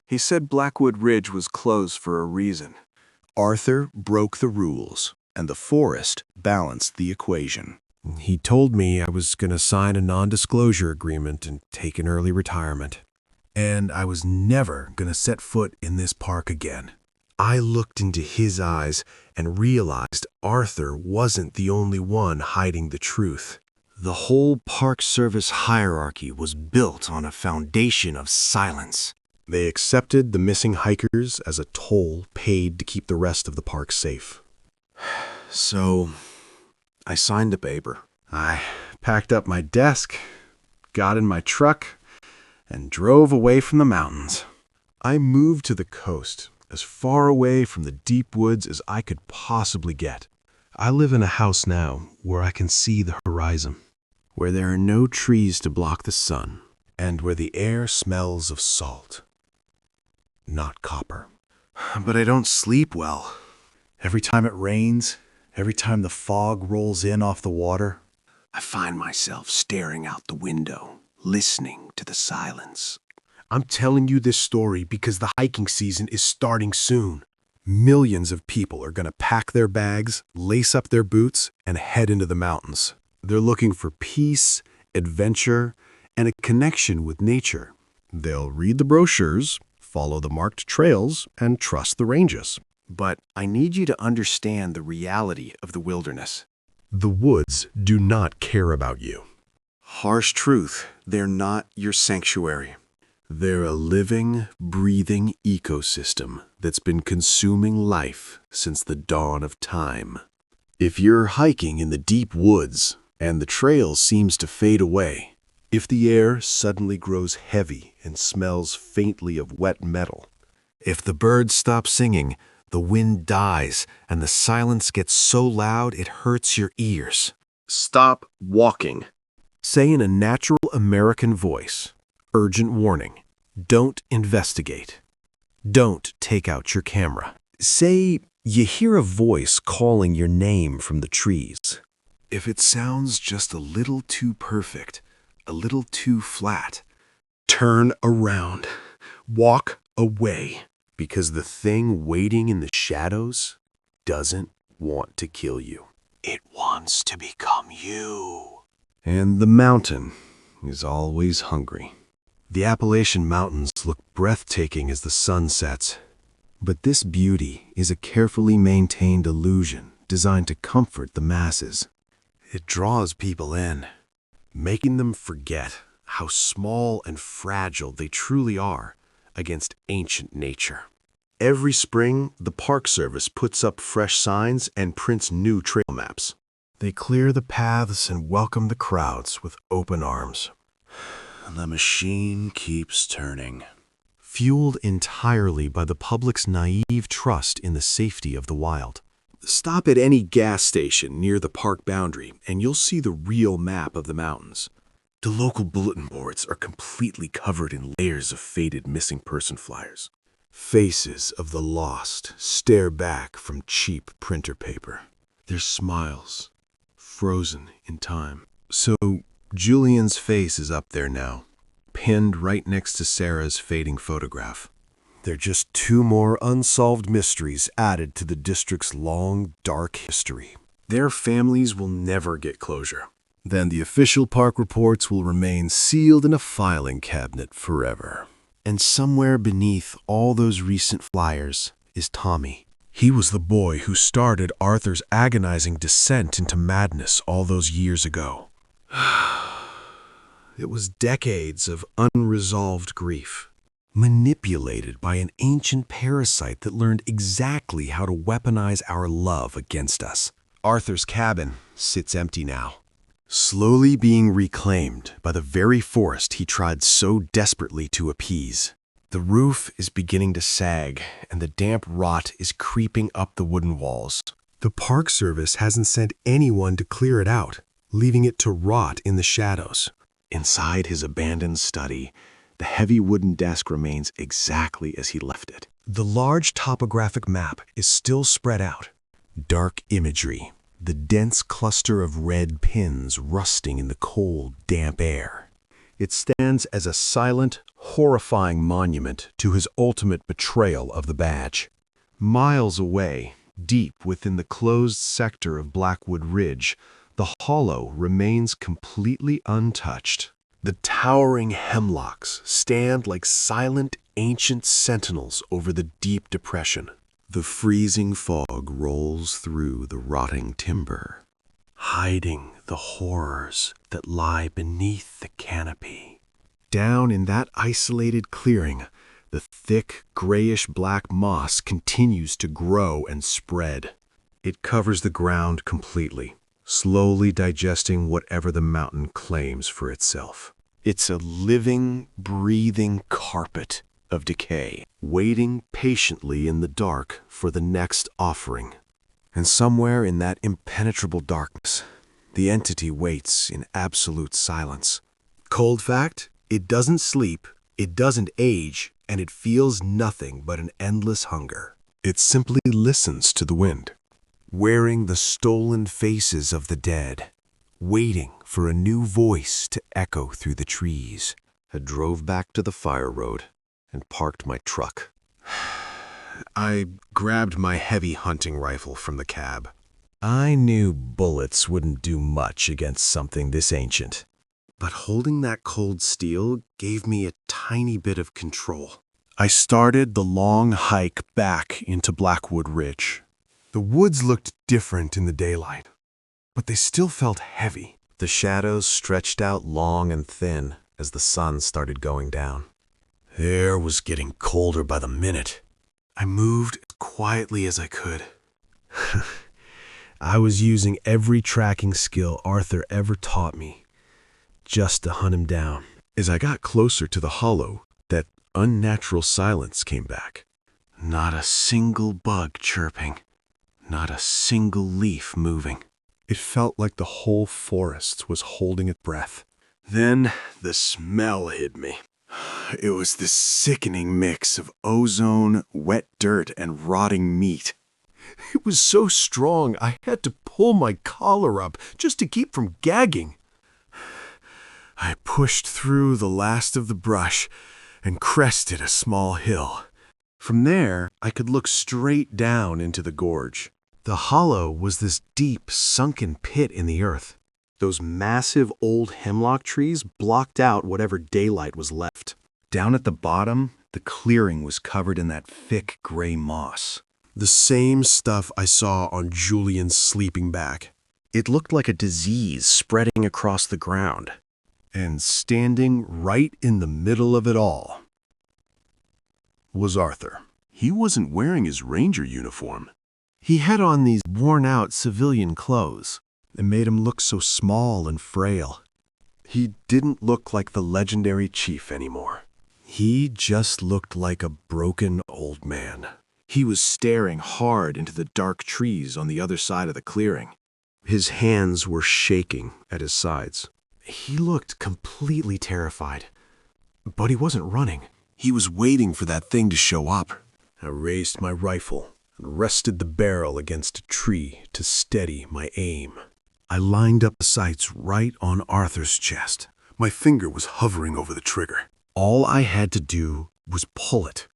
He said Blackwood Ridge was closed for a reason. Arthur broke the rules, and the forest balanced the equation. He told me I was going to sign a non-disclosure agreement and take an early retirement. And I was never going to set foot in this park again. I looked into his eyes and realized Arthur wasn't the only one hiding the truth. The whole Park Service hierarchy was built on a foundation of silence. They accepted the missing hikers as a toll paid to keep the rest of the park safe. So, I signed a paper. I packed up my desk, got in my truck, and drove away from the mountains. I moved to the coast, as far away from the deep woods as I could possibly get. I live in a house now where I can see the horizon, where there are no trees to block the sun, and where the air smells of salt, not copper. But I don't sleep well. Every time it rains, every time the fog rolls in off the water, I find myself staring out the window, listening to the silence. I'm telling you this story because the hiking season is starting soon. Millions of people are going to pack their bags, lace up their boots, and head into the mountains. They're looking for peace, adventure, and a connection with nature. They'll read the brochures, follow the marked trails, and trust the ranges. But I need you to understand the reality of the wilderness. The woods do not care about you. Harsh truth, they're not your sanctuary. They're a living, breathing ecosystem that's been consuming life since the dawn of time. If you're hiking in the deep woods and the trail seems to fade away, if the air suddenly grows heavy and smells faintly of wet metal, if the birds stop singing, the wind dies, and the silence gets so loud it hurts your ears, stop walking. say in a natural American voice, urgent warning, don't investigate. Don't take out your camera. Say you hear a voice calling your name from the trees. If it sounds just a little too perfect, a little too flat, turn around. Walk away. Because the thing waiting in the shadows doesn't want to kill you. It wants to become you. And the mountain is always hungry. The Appalachian Mountains look breathtaking as the sun sets. But this beauty is a carefully maintained illusion designed to comfort the masses. It draws people in, making them forget how small and fragile they truly are against ancient nature. Every spring, the Park Service puts up fresh signs and prints new trail maps. They clear the paths and welcome the crowds with open arms. The machine keeps turning. Fueled entirely by the public's naive trust in the safety of the wild. Stop at any gas station near the park boundary and you'll see the real map of the mountains. The local bulletin boards are completely covered in layers of faded missing person flyers. Faces of the lost stare back from cheap printer paper. Their smiles, frozen in time. So Julian's face is up there now, pinned right next to Sarah's fading photograph. They're just two more unsolved mysteries added to the district's long, dark history. Their families will never get closure. Then the official park reports will remain sealed in a filing cabinet forever. And somewhere beneath all those recent flyers is Tommy. He was the boy who started Arthur's agonizing descent into madness all those years ago. It was decades of unresolved grief, manipulated by an ancient parasite that learned exactly how to weaponize our love against us. Arthur's cabin sits empty now, slowly being reclaimed by the very forest he tried so desperately to appease. The roof is beginning to sag, and the damp rot is creeping up the wooden walls. The Park Service hasn't sent anyone to clear it out, leaving it to rot in the shadows. Inside his abandoned study, the heavy wooden desk remains exactly as he left it. The large topographic map is still spread out. Dark imagery, the dense cluster of red pins rusting in the cold, damp air. It stands as a silent, horrifying monument to his ultimate betrayal of the badge. Miles away, deep within the closed sector of Blackwood Ridge, the hollow remains completely untouched. The towering hemlocks stand like silent, ancient sentinels over the deep depression. The freezing fog rolls through the rotting timber, hiding the horrors that lie beneath the canopy. Down in that isolated clearing, the thick, grayish-black moss continues to grow and spread. It covers the ground completely, slowly digesting whatever the mountain claims for itself. It's a living, breathing carpet of decay, Waiting patiently in the dark for the next offering. And somewhere in that impenetrable darkness, the entity waits in absolute silence. Cold fact, it doesn't sleep, it doesn't age, and it feels nothing but an endless hunger. It simply listens to the wind. Wearing the stolen faces of the dead, waiting for a new voice to echo through the trees. I drove back to the fire road and parked my truck. I grabbed my heavy hunting rifle from the cab. I knew bullets wouldn't do much against something this ancient, but holding that cold steel gave me a tiny bit of control. I started the long hike back into Blackwood Ridge. The woods looked different in the daylight, but they still felt heavy. The shadows stretched out long and thin as the sun started going down. The air was getting colder by the minute. I moved as quietly as I could. I was using every tracking skill Arthur ever taught me, just to hunt him down. As I got closer to the hollow, that unnatural silence came back. Not a single bug chirping, not a single leaf moving. It felt like the whole forest was holding its breath. Then the smell hit me. It was this sickening mix of ozone, wet dirt, and rotting meat. It was so strong I had to pull my collar up just to keep from gagging. I pushed through the last of the brush and crested a small hill. From there, I could look straight down into the gorge. The hollow was this deep, sunken pit in the earth. Those massive old hemlock trees blocked out whatever daylight was left. Down at the bottom, the clearing was covered in that thick gray moss. The same stuff I saw on Julian's sleeping bag. It looked like a disease spreading across the ground. And standing right in the middle of it all was Arthur. He wasn't wearing his ranger uniform. He had on these worn-out civilian clothes. It made him look so small and frail. He didn't look like the legendary chief anymore. He just looked like a broken old man. He was staring hard into the dark trees on the other side of the clearing. His hands were shaking at his sides. He looked completely terrified, but he wasn't running. He was waiting for that thing to show up. I raised my rifle and rested the barrel against a tree to steady my aim. I lined up the sights right on Arthur's chest. My finger was hovering over the trigger. All I had to do was pull it,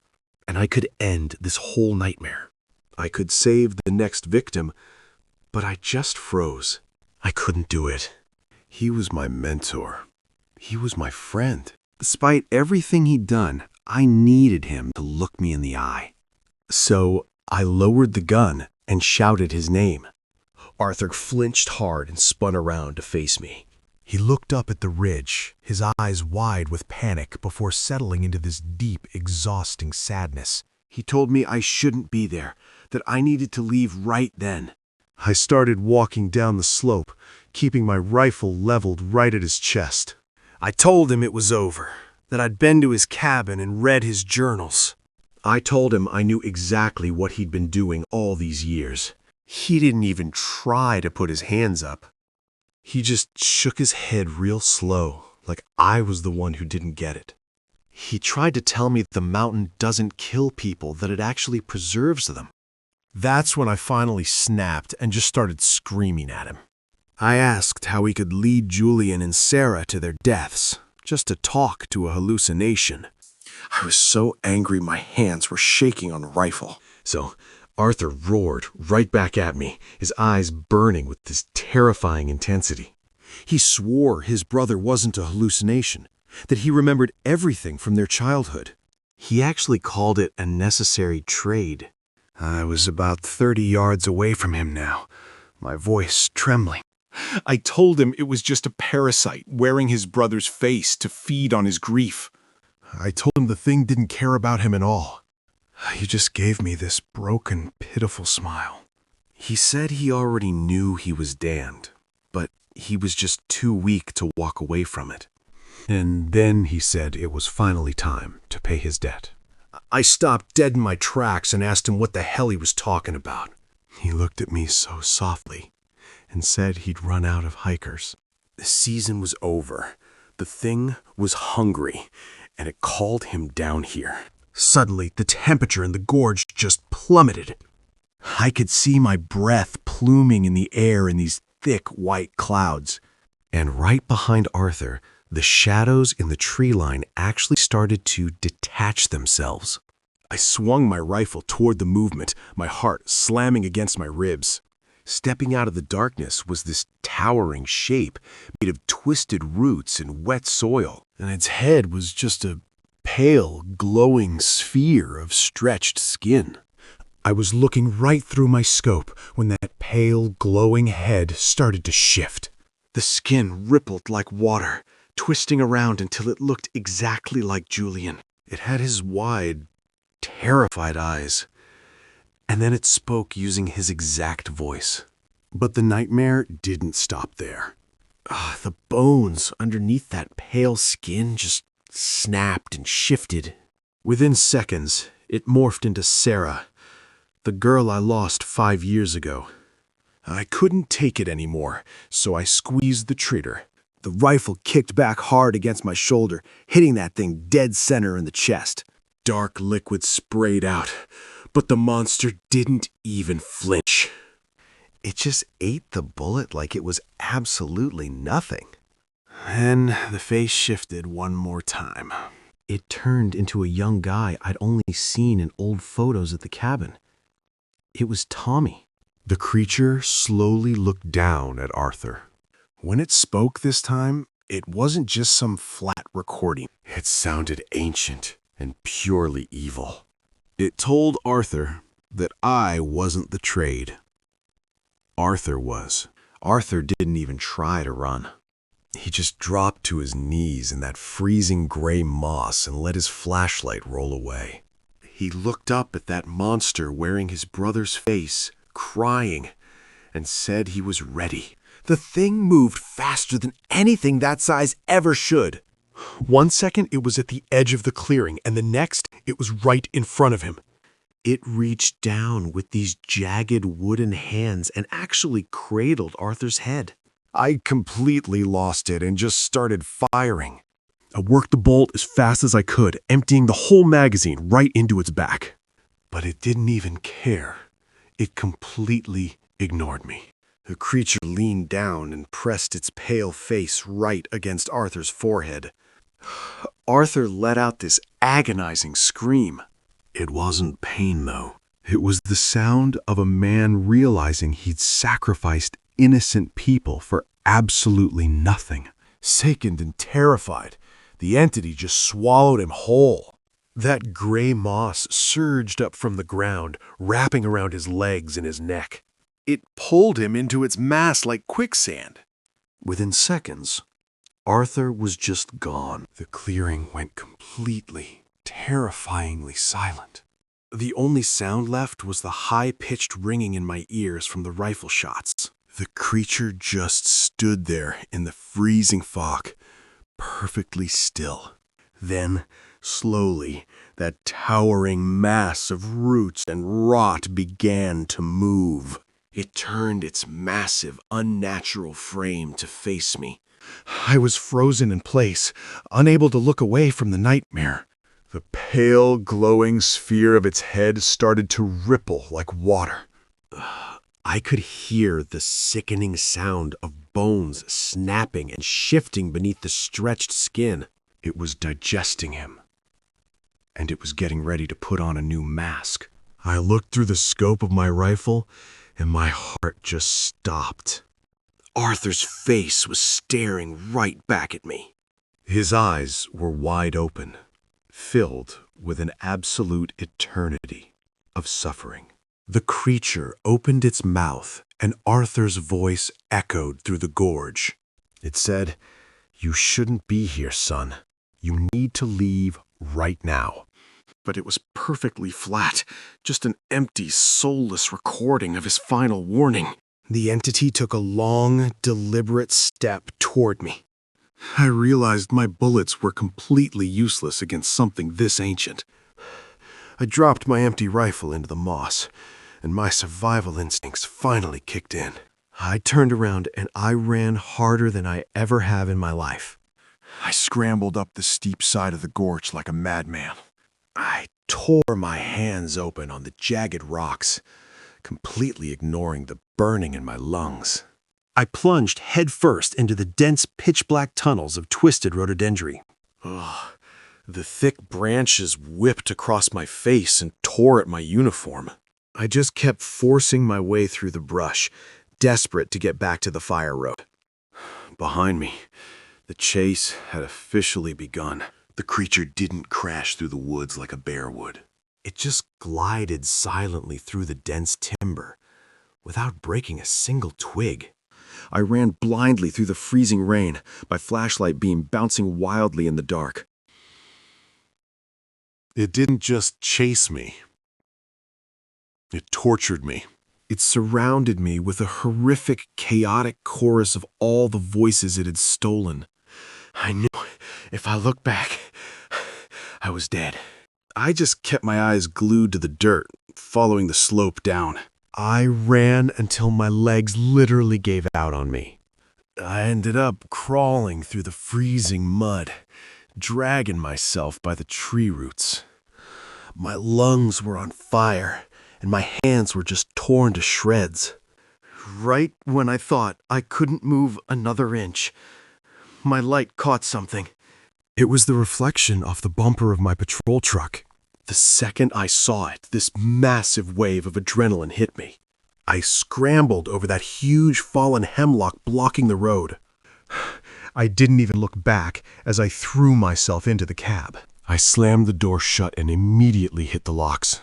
and I could end this whole nightmare. I could save the next victim, but I just froze. I couldn't do it. He was my mentor. He was my friend. Despite everything he'd done, I needed him to look me in the eye. So I lowered the gun and shouted his name. Arthur flinched hard and spun around to face me. He looked up at the ridge, his eyes wide with panic before settling into this deep, exhausting sadness. He told me I shouldn't be there, that I needed to leave right then. I started walking down the slope, keeping my rifle leveled right at his chest. I told him it was over, that I'd been to his cabin and read his journals. I told him I knew exactly what he'd been doing all these years. He didn't even try to put his hands up. He just shook his head real slow, like I was the one who didn't get it. He tried to tell me the mountain doesn't kill people, that it actually preserves them. That's when I finally snapped and just started screaming at him. I asked how he could lead Julian and Sarah to their deaths, just to talk to a hallucination. I was so angry my hands were shaking on the rifle. So Arthur roared right back at me, his eyes burning with this terrifying intensity. He swore his brother wasn't a hallucination, that he remembered everything from their childhood. He actually called it a necessary trade. I was about 30 yards away from him now, my voice trembling. I told him it was just a parasite wearing his brother's face to feed on his grief. I told him the thing didn't care about him at all. He just gave me this broken, pitiful smile. He said he already knew he was damned, he was just too weak to walk away from it. And then he said it was finally time to pay his debt. I stopped dead in my tracks and asked him what the hell he was talking about. He looked at me so softly and said he'd run out of hikers. The season was over. The thing was hungry, and it called him down here. Suddenly, the temperature in the gorge just plummeted. I could see my breath pluming in the air in these thick white clouds. And right behind Arthur, the shadows in the tree line actually started to detach themselves. I swung my rifle toward the movement, my heart slamming against my ribs. Stepping out of the darkness was this towering shape made of twisted roots and wet soil, and its head was just a pale, glowing sphere of stretched skin. I was looking right through my scope when that pale, glowing head started to shift. The skin rippled like water, twisting around until it looked exactly like Julian. It had his wide, terrified eyes. And then it spoke using his exact voice. But the nightmare didn't stop there. The bones underneath that pale skin just snapped and shifted. Within seconds, it morphed into Sarah, the girl I lost 5 years ago. I couldn't take it anymore, so I squeezed the trigger. The rifle kicked back hard against my shoulder, hitting that thing dead center in the chest. Dark liquid sprayed out, but the monster didn't even flinch. It just ate the bullet like it was absolutely nothing. Then the face shifted one more time. It turned into a young guy I'd only seen in old photos at the cabin. It was Tommy. The creature slowly looked down at Arthur. When it spoke this time, it wasn't just some flat recording. It sounded ancient and purely evil. It told Arthur that I wasn't the trade. Arthur was. Arthur didn't even try to run. He just dropped to his knees in that freezing gray moss and let his flashlight roll away. He looked up at that monster wearing his brother's face, crying, and said he was ready. The thing moved faster than anything that size ever should. 1 second it was at the edge of the clearing, and the next it was right in front of him. It reached down with these jagged wooden hands and actually cradled Arthur's head. I completely lost it and just started firing. I worked the bolt as fast as I could, emptying the whole magazine right into its back. But it didn't even care. It completely ignored me. The creature leaned down and pressed its pale face right against Arthur's forehead. Arthur let out this agonizing scream. It wasn't pain, though. It was the sound of a man realizing he'd sacrificed innocent people for absolutely nothing. Sickened and terrified, the entity just swallowed him whole. That gray moss surged up from the ground, wrapping around his legs and his neck. It pulled him into its mass like quicksand. Within seconds, Arthur was just gone. The clearing went completely, terrifyingly silent. The only sound left was the high-pitched ringing in my ears from the rifle shots. The creature just stood there in the freezing fog, perfectly still. Then, slowly, that towering mass of roots and rot began to move. It turned its massive, unnatural frame to face me. I was frozen in place, unable to look away from the nightmare. The pale, glowing sphere of its head started to ripple like water. I could hear the sickening sound of bones snapping and shifting beneath the stretched skin. It was digesting him, and it was getting ready to put on a new mask. I looked through the scope of my rifle, and my heart just stopped. Arthur's face was staring right back at me. His eyes were wide open, filled with an absolute eternity of suffering. The creature opened its mouth, and Arthur's voice echoed through the gorge. It said, "You shouldn't be here, son. You need to leave right now." But it was perfectly flat, just an empty, soulless recording of his final warning. The entity took a long, deliberate step toward me. I realized my bullets were completely useless against something this ancient. I dropped my empty rifle into the moss, and my survival instincts finally kicked in. I turned around and I ran harder than I ever have in my life. I scrambled up the steep side of the gorge like a madman. I tore my hands open on the jagged rocks, completely ignoring the burning in my lungs. I plunged headfirst into the dense pitch-black tunnels of twisted rhododendron. The thick branches whipped across my face and tore at my uniform. I just kept forcing my way through the brush, desperate to get back to the fire road. Behind me, the chase had officially begun. The creature didn't crash through the woods like a bear would. It just glided silently through the dense timber, without breaking a single twig. I ran blindly through the freezing rain, my flashlight beam bouncing wildly in the dark. It didn't just chase me. It tortured me. It surrounded me with a horrific, chaotic chorus of all the voices it had stolen. I knew if I looked back, I was dead. I just kept my eyes glued to the dirt, following the slope down. I ran until my legs literally gave out on me. I ended up crawling through the freezing mud, dragging myself by the tree roots. My lungs were on fire, and my hands were just torn to shreds. Right when I thought I couldn't move another inch, my light caught something. It was the reflection off the bumper of my patrol truck. The second I saw it, this massive wave of adrenaline hit me. I scrambled over that huge fallen hemlock blocking the road. I didn't even look back as I threw myself into the cab. I slammed the door shut and immediately hit the locks.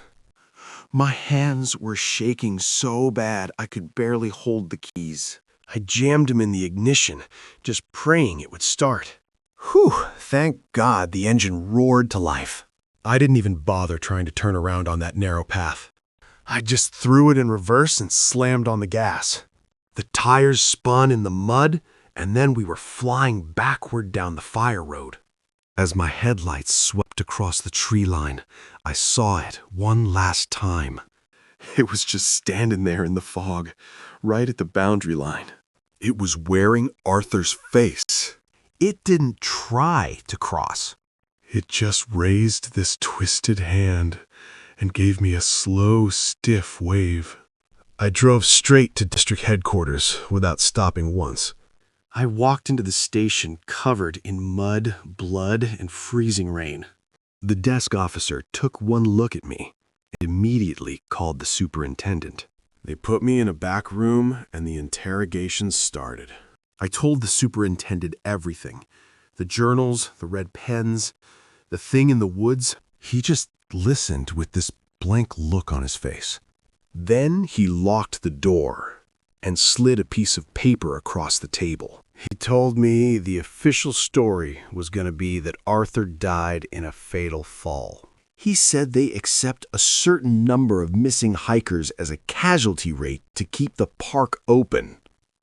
My hands were shaking so bad I could barely hold the keys. I jammed them in the ignition, just praying it would start. Whew, thank God the engine roared to life. I didn't even bother trying to turn around on that narrow path. I just threw it in reverse and slammed on the gas. The tires spun in the mud, and then we were flying backward down the fire road. As my headlights swept across the tree line, I saw it one last time. It was just standing there in the fog, right at the boundary line. It was wearing Arthur's face. It didn't try to cross. It just raised this twisted hand and gave me a slow, stiff wave. I drove straight to district headquarters without stopping once. I walked into the station covered in mud, blood, and freezing rain. The desk officer took one look at me and immediately called the superintendent. They put me in a back room and the interrogation started. I told the superintendent everything. The journals, the red pens, the thing in the woods. He just listened with this blank look on his face. Then he locked the door and slid a piece of paper across the table. He told me the official story was going to be that Arthur died in a fatal fall. He said they accept a certain number of missing hikers as a casualty rate to keep the park open.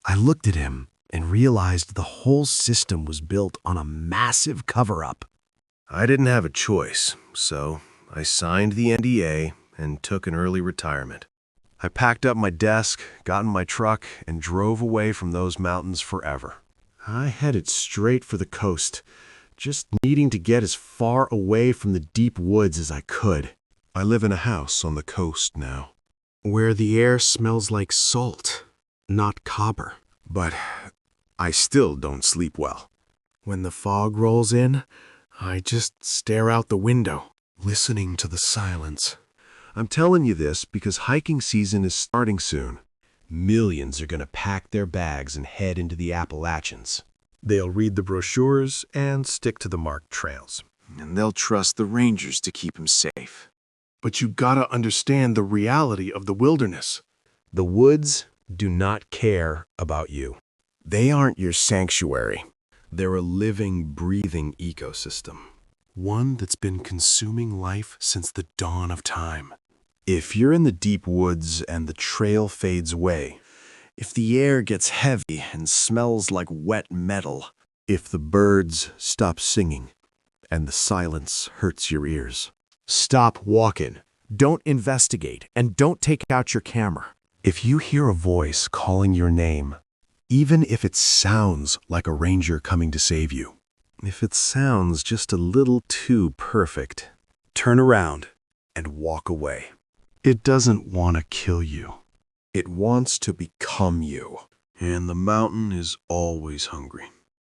I looked at him and realized the whole system was built on a massive cover-up. I didn't have a choice, so I signed the NDA and took an early retirement. I packed up my desk, got in my truck, and drove away from those mountains forever. I headed straight for the coast, just needing to get as far away from the deep woods as I could. I live in a house on the coast now, where the air smells like salt, not copper. But I still don't sleep well. When the fog rolls in, I just stare out the window, listening to the silence. I'm telling you this because hiking season is starting soon. Millions are going to pack their bags and head into the Appalachians. They'll read the brochures and stick to the marked trails. And they'll trust the rangers to keep them safe. But you gotta understand the reality of the wilderness. The woods do not care about you. They aren't your sanctuary. They're a living, breathing ecosystem. One that's been consuming life since the dawn of time. If you're in the deep woods and the trail fades away, If the air gets heavy and smells like wet metal. If the birds stop singing and the silence hurts your ears. Stop walking. Don't investigate, and don't take out your camera. If you hear a voice calling your name, even if it sounds like a ranger coming to save you. If it sounds just a little too perfect, turn around and walk away. It doesn't want to kill you. It wants to become you. And the mountain is always hungry.